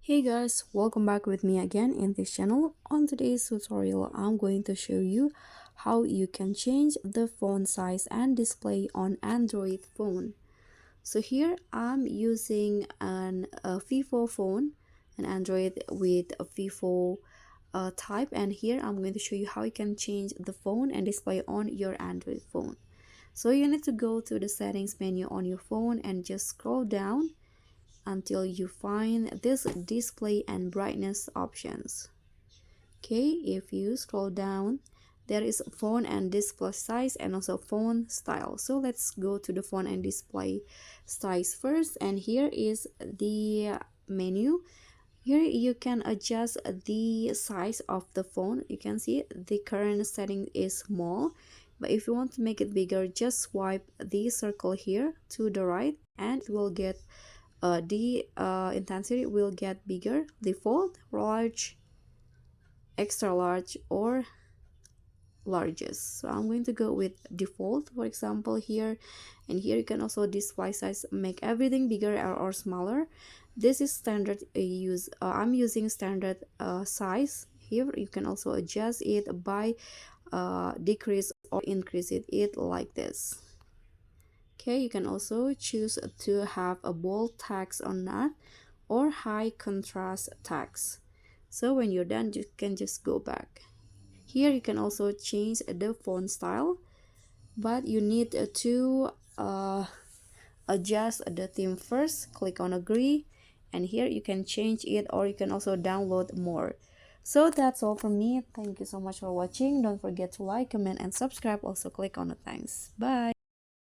Hey guys, welcome back with me again in this channel. On today's tutorial, I'm going to show you how you can change the font size and display on Android phone. So here I'm using a FIFO phone, an Android with a FIFO type, and here I'm going to show you how you can change the phone and display on your Android phone. So you need to go to the settings menu on your phone and just scroll down until you find this display and brightness options. Okay, if you scroll down, there is font and display size and also font style. So let's go to the font and display size first, and here is the menu. Here you can adjust the size of the font. You can see the current setting is small, but if you want to make it bigger, just swipe the circle here to the right and it will get the intensity will get bigger, default, large, extra large, or largest. So I'm going to go with default, for example, here. And here you can also display size, make everything bigger or smaller. This is standard use. I'm using standard size. Here you can also adjust it by decrease or increase it like this. Okay, you can also choose to have a bold text or not, or high contrast text. So when you're done, you can just go back. Here you can also change the font style, but you need to adjust the theme first. Click on agree, and here you can change it, or you can also download more. So that's all from me. Thank you so much for watching. Don't forget to like, comment, and subscribe. Also click on the thanks. Bye.